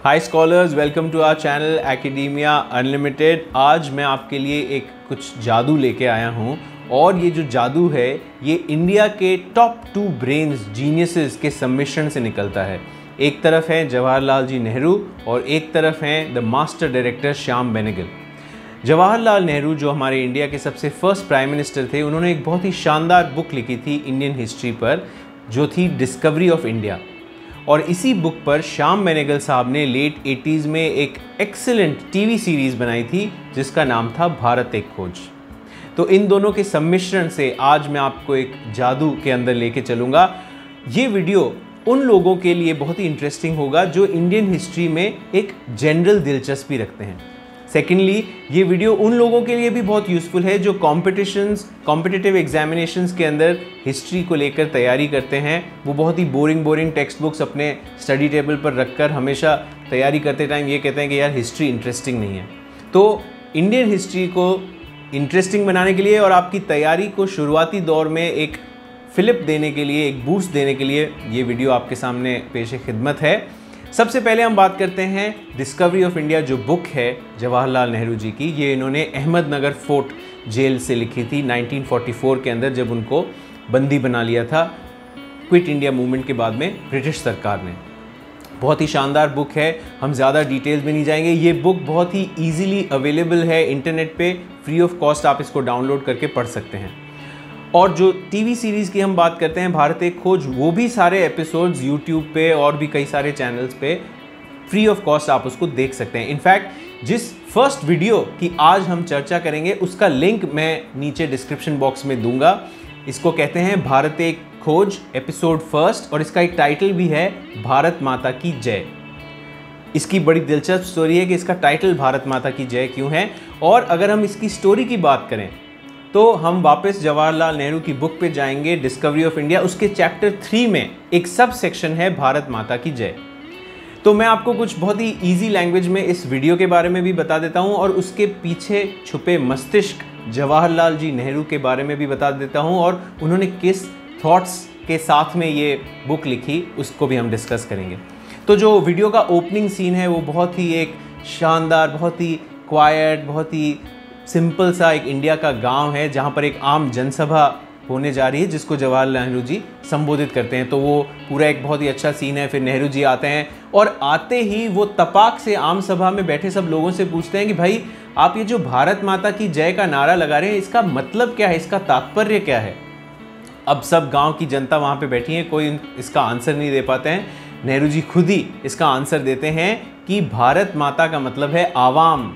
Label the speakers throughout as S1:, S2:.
S1: Hi scholars, welcome to our channel academia unlimited. आज मैं आपके लिए एक कुछ जादू लेके आया हूँ और ये जो जादू है ये इंडिया के टॉप 2 ब्रेन्स जीनियसेस के सम्मिश्रण से निकलता है। एक तरफ है जवाहरलाल जी नेहरू और एक तरफ हैं the master director Shyam Benegal. Jawaharlal Nehru जो हमारे इंडिया के सबसे फर्स्ट प्राइम मिनिस्टर थे, उन्होंने एक बहुत ही शानदार बुक लिखी थी इंडियन हिस्ट्री पर, जो थी डिस्कवरी ऑफ इंडिया। और इसी बुक पर श्याम बेनेगल साहब ने लेट 80s में एक एक्सीलेंट टीवी सीरीज़ बनाई थी जिसका नाम था भारत एक खोज। तो इन दोनों के सम्मिश्रण से आज मैं आपको एक जादू के अंदर लेके चलूँगा। ये वीडियो उन लोगों के लिए बहुत ही इंटरेस्टिंग होगा जो इंडियन हिस्ट्री में एक जनरल दिलचस्पी रखते हैं। सेकेंडली, ये वीडियो उन लोगों के लिए भी बहुत यूज़फुल है जो कॉम्पिटिटिव एग्जामिनेशंस के अंदर हिस्ट्री को लेकर तैयारी करते हैं। वो बहुत ही बोरिंग टेक्स्ट बुक्स अपने स्टडी टेबल पर रखकर हमेशा तैयारी करते टाइम ये कहते हैं कि यार हिस्ट्री इंटरेस्टिंग नहीं है। तो इंडियन हिस्ट्री को इंटरेस्टिंग बनाने के लिए और आपकी तैयारी को शुरुआती दौर में एक फिलिप देने के लिए, एक बूस्ट देने के लिए ये वीडियो आपके सामने पेश खिदमत है। सबसे पहले हम बात करते हैं डिस्कवरी ऑफ इंडिया, जो बुक है जवाहरलाल नेहरू जी की। ये इन्होंने अहमदनगर फोर्ट जेल से लिखी थी 1944 के अंदर, जब उनको बंदी बना लिया था क्विट इंडिया मूवमेंट के बाद में ब्रिटिश सरकार ने। बहुत ही शानदार बुक है, हम ज़्यादा डिटेल्स में नहीं जाएंगे। ये बुक बहुत ही ईजिली अवेलेबल है इंटरनेट पे, फ्री ऑफ कॉस्ट आप इसको डाउनलोड करके पढ़ सकते हैं। और जो टीवी सीरीज़ की हम बात करते हैं भारत एक खोज, वो भी सारे एपिसोड्स यूट्यूब पे और भी कई सारे चैनल्स पे फ्री ऑफ कॉस्ट आप उसको देख सकते हैं। इनफैक्ट जिस फर्स्ट वीडियो की आज हम चर्चा करेंगे उसका लिंक मैं नीचे डिस्क्रिप्शन बॉक्स में दूंगा। इसको कहते हैं भारत एक खोज एपिसोड फर्स्ट, और इसका एक टाइटल भी है भारत माता की जय। इसकी बड़ी दिलचस्प स्टोरी है कि इसका टाइटल भारत माता की जय क्यों है। और अगर हम इसकी स्टोरी की बात करें तो हम वापस जवाहरलाल नेहरू की बुक पे जाएंगे, डिस्कवरी ऑफ इंडिया। उसके चैप्टर 3 में एक सब सेक्शन है भारत माता की जय। तो मैं आपको कुछ बहुत ही इजी लैंग्वेज में इस वीडियो के बारे में भी बता देता हूं और उसके पीछे छुपे मस्तिष्क जवाहरलाल जी नेहरू के बारे में भी बता देता हूं, और उन्होंने किस थॉट्स के साथ में ये बुक लिखी उसको भी हम डिस्कस करेंगे। तो जो वीडियो का ओपनिंग सीन है वो बहुत ही एक शानदार, बहुत ही क्वाइट, बहुत ही सिंपल सा एक इंडिया का गांव है जहां पर एक आम जनसभा होने जा रही है जिसको जवाहरलाल नेहरू जी संबोधित करते हैं। तो वो पूरा एक बहुत ही अच्छा सीन है। फिर नेहरू जी आते हैं और आते ही वो तपाक से आम सभा में बैठे सब लोगों से पूछते हैं कि भाई आप ये जो भारत माता की जय का नारा लगा रहे हैं, इसका मतलब क्या है, इसका तात्पर्य क्या है। अब सब गाँव की जनता वहाँ पर बैठी है, कोई इसका आंसर नहीं दे पाते हैं। नेहरू जी खुद ही इसका आंसर देते हैं कि भारत माता का मतलब है आवाम,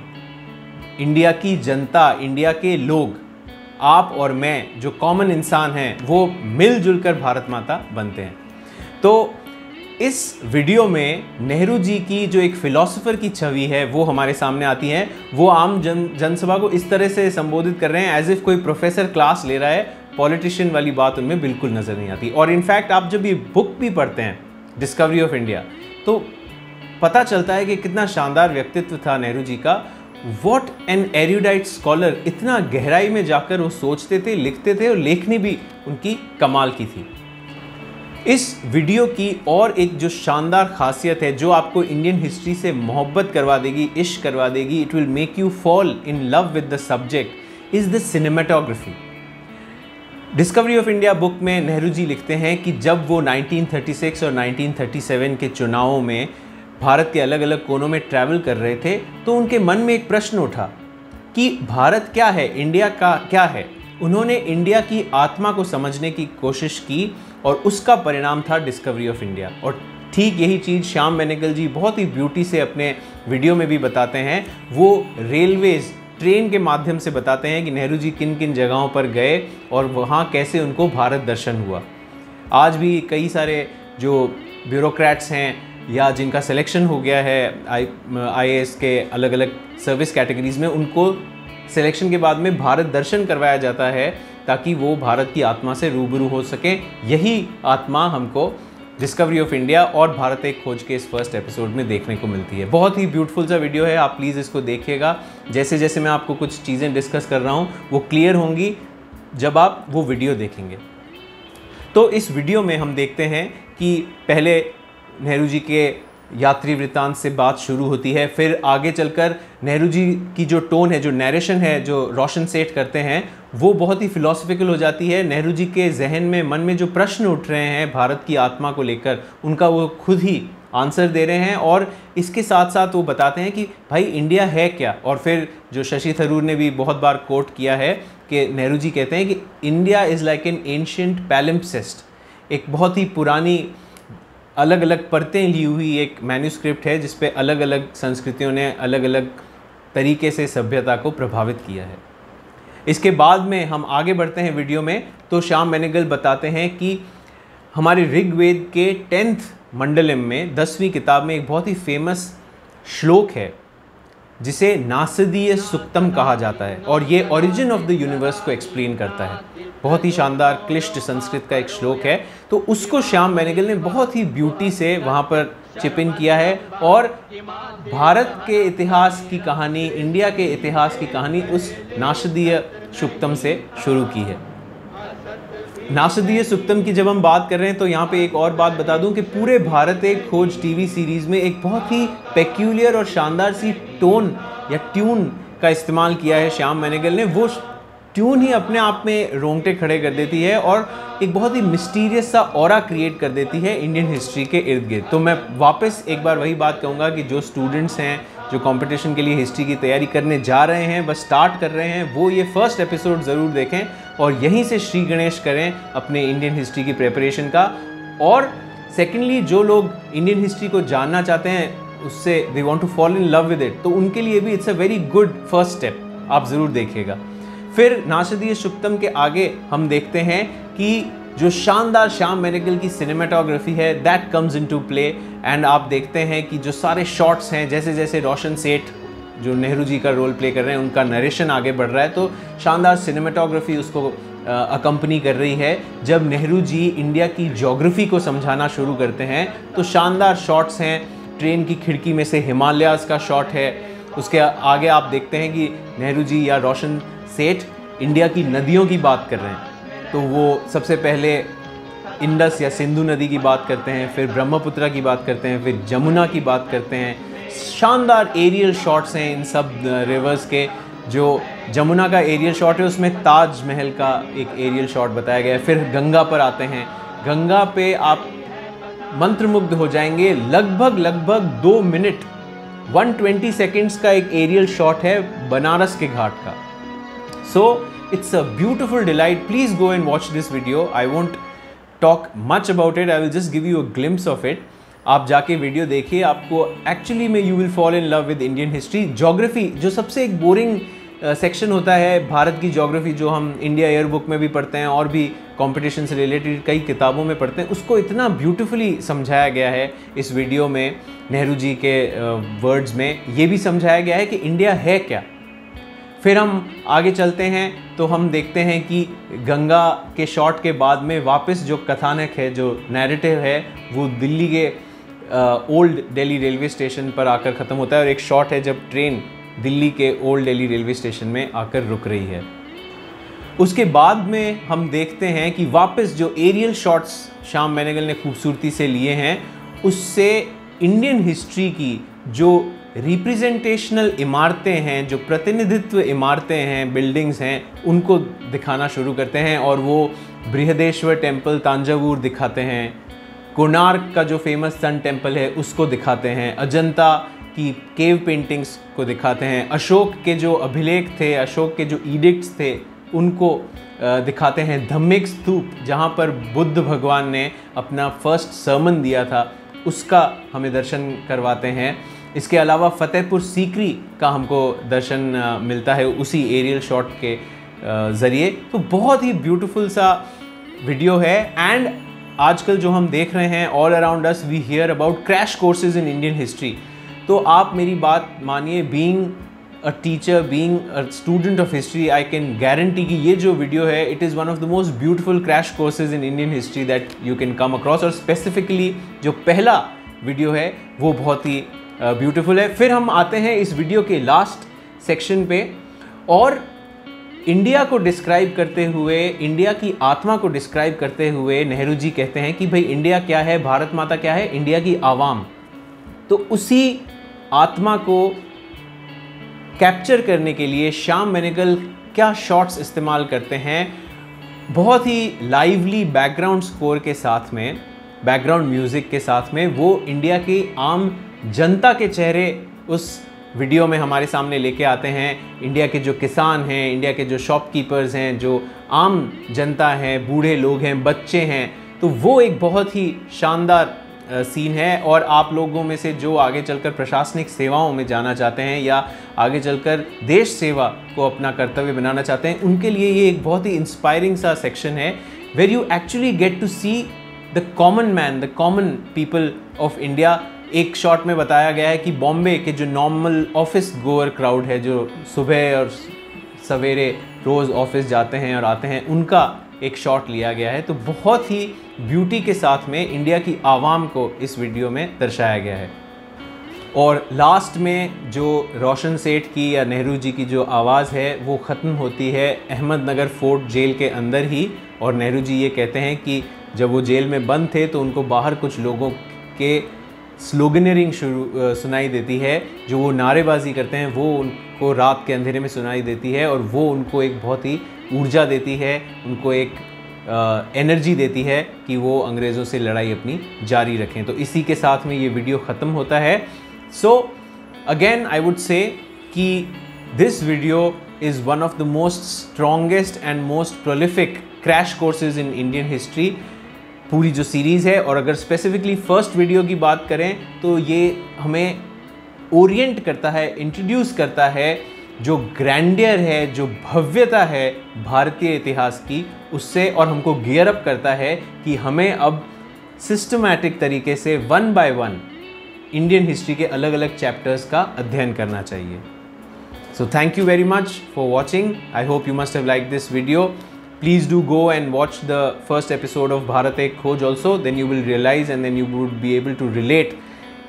S1: इंडिया की जनता, इंडिया के लोग, आप और मैं जो कॉमन इंसान हैं वो मिलजुल कर भारत माता बनते हैं। तो इस वीडियो में नेहरू जी की जो एक फिलॉसफर की छवि है वो हमारे सामने आती है। वो आम जनसभा को इस तरह से संबोधित कर रहे हैं एज इफ कोई प्रोफेसर क्लास ले रहा है। पॉलिटिशियन वाली बात उनमें बिल्कुल नज़र नहीं आती। और इनफैक्ट आप जब ये बुक भी पढ़ते हैं डिस्कवरी ऑफ इंडिया तो पता चलता है कि कितना शानदार व्यक्तित्व था नेहरू जी का। What an erudite scholar, इतना गहराई में जाकर वो सोचते थे, लिखते थे, और लेखनी भी उनकी कमाल की थी। इस वीडियो की और एक जो शानदार खासियत है जो आपको इंडियन हिस्ट्री से मोहब्बत करवा देगी, इश्क करवा देगी, it will make you fall in love with the subject, is the cinematography. Discovery of India book में नेहरू जी लिखते हैं कि जब वो 1936 और 1937 के चुनावों में भारत के अलग अलग कोनों में ट्रैवल कर रहे थे तो उनके मन में एक प्रश्न उठा कि भारत क्या है, इंडिया का क्या है। उन्होंने इंडिया की आत्मा को समझने की कोशिश की और उसका परिणाम था डिस्कवरी ऑफ इंडिया। और ठीक यही चीज़ श्याम बेनेगल जी बहुत ही ब्यूटी से अपने वीडियो में भी बताते हैं। वो रेलवेज़, ट्रेन के माध्यम से बताते हैं कि नेहरू जी किन किन जगहों पर गए और वहाँ कैसे उनको भारत दर्शन हुआ। आज भी कई सारे जो ब्यूरोक्रेट्स हैं या जिनका सिलेक्शन हो गया है IAS के अलग अलग सर्विस कैटेगरीज में, उनको सिलेक्शन के बाद में भारत दर्शन करवाया जाता है ताकि वो भारत की आत्मा से रूबरू हो सकें। यही आत्मा हमको डिस्कवरी ऑफ इंडिया और भारत एक खोज के इस फर्स्ट एपिसोड में देखने को मिलती है। बहुत ही ब्यूटीफुल सा वीडियो है, आप प्लीज़ इसको देखिएगा। जैसे जैसे मैं आपको कुछ चीज़ें डिस्कस कर रहा हूँ वो क्लियर होंगी जब आप वो वीडियो देखेंगे। तो इस वीडियो में हम देखते हैं कि पहले नेहरू जी के यात्री वृत्तांत से बात शुरू होती है। फिर आगे चलकर नेहरू जी की जो टोन है, जो नैरेशन है, जो रोशन सेठ करते हैं, वो बहुत ही फिलोसफिकल हो जाती है। नेहरू जी के जहन में, मन में जो प्रश्न उठ रहे हैं भारत की आत्मा को लेकर, उनका वो खुद ही आंसर दे रहे हैं। और इसके साथ साथ वो बताते हैं कि भाई इंडिया है क्या। और फिर जो शशि थरूर ने भी बहुत बार कोट किया है कि नेहरू जी कहते हैं कि India is like an ancient palimpsest, एक बहुत ही पुरानी अलग अलग परतें ली हुई एक मैन्यूस्क्रिप्ट है जिस पे अलग अलग संस्कृतियों ने अलग अलग तरीके से सभ्यता को प्रभावित किया है। इसके बाद में हम आगे बढ़ते हैं वीडियो में, तो श्याम बेनेगल बताते हैं कि हमारे ऋग्वेद के 10th मंडलम में 10वीं किताब में एक बहुत ही फेमस श्लोक है जिसे नासदीय सुक्तम कहा जाता है, और ये ओरिजिन ऑफ द यूनिवर्स को एक्सप्लेन करता है। बहुत ही शानदार क्लिष्ट संस्कृत का एक श्लोक है, तो उसको श्याम बेनेगल ने बहुत ही ब्यूटी से वहाँ पर चिप इन किया है और भारत के इतिहास की कहानी, इंडिया के इतिहास की कहानी उस नासदीय सुक्तम से शुरू की है। नासदीय सुक्तम की जब हम बात कर रहे हैं तो यहाँ पे एक और बात बता दूं कि पूरे भारत एक खोज टीवी सीरीज़ में एक बहुत ही पेक्यूलियर और शानदार सी टोन या ट्यून का इस्तेमाल किया है श्याम बेनेगल ने। वो ट्यून ही अपने आप में रोंगटे खड़े कर देती है और एक बहुत ही मिस्टीरियस सा ऑरा क्रिएट कर देती है इंडियन हिस्ट्री के इर्द गिर्द। तो मैं वापस एक बार वही बात कहूँगा कि जो स्टूडेंट्स हैं, जो कंपटीशन के लिए हिस्ट्री की तैयारी करने जा रहे हैं, बस स्टार्ट कर रहे हैं, वो ये फर्स्ट एपिसोड ज़रूर देखें और यहीं से श्री गणेश करें अपने इंडियन हिस्ट्री की प्रिपरेशन का। और सेकेंडली, जो लोग इंडियन हिस्ट्री को जानना चाहते हैं, उससे they want to fall in love with it, तो उनके लिए भी it's a very good first step, आप ज़रूर देखिएगा। फिर नासदीय सुक्तम के आगे हम देखते हैं कि जो शानदार श्याम बेनेगल की सिनेमेटोग्राफी है that comes into play, and आप देखते हैं कि जो सारे शॉट्स हैं, जैसे जैसे रोशन सेठ जो नेहरू जी का रोल प्ले कर रहे हैं, उनका नरेशन आगे बढ़ रहा है, तो शानदार सिनेमेटोग्राफी उसको अकम्पनी कर रही है। जब नेहरू जी इंडिया की ज्योग्राफी को समझाना शुरू करते हैं तो शानदार शॉट्स हैं। ट्रेन की खिड़की में से हिमालयाज़ का शॉट है। उसके आगे आप देखते हैं कि नेहरू जी या रोशन सेठ इंडिया की नदियों की बात कर रहे हैं, तो वो सबसे पहले इंडस या सिंधु नदी की बात करते हैं, फिर ब्रह्मपुत्र की बात करते हैं, फिर जमुना की बात करते हैं। शानदार एरियल शॉट्स हैं इन सब रिवर्स के। जो जमुना का एरियल शॉट है उसमें ताजमहल का एक एरियल शॉट बताया गया है। फिर गंगा पर आते हैं, गंगा पे आप मंत्रमुग्ध हो जाएंगे। लगभग 2 मिनट 120 सेकेंड्स का एक एरियल शॉट है बनारस के घाट का। So it's a beautiful delight. Please go and watch this video. I won't talk much about it. I will just give you a glimpse of it. आप जाके वीडियो देखिए, आपको actually में you will fall in love with Indian history. Geography जो सबसे एक boring section होता है भारत की ज्योग्राफी, जो हम इंडिया एयर बुक में भी पढ़ते हैं और भी कंपटीशन से रिलेटेड कई किताबों में पढ़ते हैं, उसको इतना ब्यूटीफुली समझाया गया है इस वीडियो में। नेहरू जी के वर्ड्स में ये भी समझाया गया है कि इंडिया है क्या। फिर हम आगे चलते हैं तो हम देखते हैं कि गंगा के शॉट के बाद में वापस जो कथानक है, जो नैरेटिव है, वो दिल्ली के ओल्ड दिल्ली रेलवे स्टेशन पर आकर ख़त्म होता है और एक शॉट है जब ट्रेन दिल्ली के ओल्ड दिल्ली रेलवे स्टेशन में आकर रुक रही है। उसके बाद में हम देखते हैं कि वापस जो एरियल शॉट्स श्याम बेनेगल ने खूबसूरती से लिए हैं, उससे इंडियन हिस्ट्री की जो रिप्रेजेंटेशनल इमारतें हैं, जो प्रतिनिधित्व इमारतें हैं, बिल्डिंग्स हैं, उनको दिखाना शुरू करते हैं। और वो बृहदेश्वर टेम्पल तांजावुर दिखाते हैं, कोणार्क का जो फेमस सन टेम्पल है उसको दिखाते हैं, अजंता की केव पेंटिंग्स को दिखाते हैं, अशोक के जो अभिलेख थे, अशोक के जो एडिक्ट्स थे उनको दिखाते हैं, धम्मिक स्तूप जहाँ पर बुद्ध भगवान ने अपना फर्स्ट सर्मन दिया था उसका हमें दर्शन करवाते हैं। इसके अलावा फतेहपुर सीकरी का हमको दर्शन मिलता है उसी एरियल शॉट के ज़रिए। तो बहुत ही ब्यूटीफुल सा वीडियो है। एंड आजकल जो हम देख रहे हैं all around us we hear about crash courses in Indian history. तो आप मेरी बात मानिए, being a teacher, being a student of history, I can guarantee कि ये जो वीडियो है it is one of the most beautiful crash courses in Indian history that you can come across. और स्पेसिफिकली जो पहला वीडियो है वो बहुत ही ब्यूटीफुल है। फिर हम आते हैं इस वीडियो के लास्ट सेक्शन पे, और इंडिया को डिस्क्राइब करते हुए, इंडिया की आत्मा को डिस्क्राइब करते हुए नेहरू जी कहते हैं कि भाई इंडिया क्या है, भारत माता क्या है, इंडिया की आवाम। तो उसी आत्मा को कैप्चर करने के लिए श्याम बेनेगल क्या शॉट्स इस्तेमाल करते हैं, बहुत ही लाइवली बैकग्राउंड स्कोर के साथ में, बैकग्राउंड म्यूज़िक के साथ में वो इंडिया की आम जनता के चेहरे उस वीडियो में हमारे सामने लेके आते हैं। इंडिया के जो किसान हैं, इंडिया के जो शॉपकीपर्स हैं, जो आम जनता है, बूढ़े लोग हैं, बच्चे हैं, तो वो एक बहुत ही शानदार सीन है। और आप लोगों में से जो आगे चलकर प्रशासनिक सेवाओं में जाना चाहते हैं या आगे चलकर देश सेवा को अपना कर्तव्य बनाना चाहते हैं, उनके लिए ये एक बहुत ही इंस्पायरिंग सा सेक्शन है, where you actually get to see the common man, the common people of India. एक शॉट में बताया गया है कि बॉम्बे के जो नॉर्मल ऑफिस गोअर क्राउड है, जो सुबह और सवेरे रोज़ ऑफिस जाते हैं और आते हैं, उनका एक शॉट लिया गया है। तो बहुत ही ब्यूटी के साथ में इंडिया की आवाम को इस वीडियो में दर्शाया गया है। और लास्ट में जो रोशन सेठ की या नेहरू जी की जो आवाज़ है वो ख़त्म होती है अहमदनगर फोर्ट जेल के अंदर ही। और नेहरू जी ये कहते हैं कि जब वो जेल में बंद थे तो उनको बाहर कुछ लोगों के स्लोगनरिंग सुनाई देती है, जो वो नारेबाजी करते हैं, वो उनको रात के अंधेरे में सुनाई देती है और वो उनको एक बहुत ही ऊर्जा देती है, उनको एक एनर्जी देती है कि वो अंग्रेज़ों से लड़ाई अपनी जारी रखें। तो इसी के साथ में ये वीडियो ख़त्म होता है। So again I would say कि this video is one of the most strongest and most prolific crash courses in Indian history, पूरी जो सीरीज़ है। और अगर स्पेसिफिकली फर्स्ट वीडियो की बात करें तो ये हमें ओरिएंट करता है, इंट्रोड्यूस करता है जो ग्रैंडियर है, जो भव्यता है भारतीय इतिहास की, उससे, और हमको गियर अप करता है कि हमें अब सिस्टमैटिक तरीके से one by one Indian history के अलग अलग चैप्टर्स का अध्ययन करना चाहिए। So thank you very much for watching. I hope you must have like this video. Please do go and watch the first episode of Bharat Ek Khoj also. Then you will realize and then you would be able to relate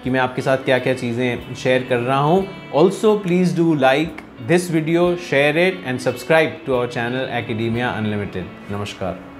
S1: कि मैं आपके साथ क्या क्या चीज़ें share कर रहा हूँ. Also please do like this video, share it and subscribe to our channel Academia Unlimited. नमस्कार.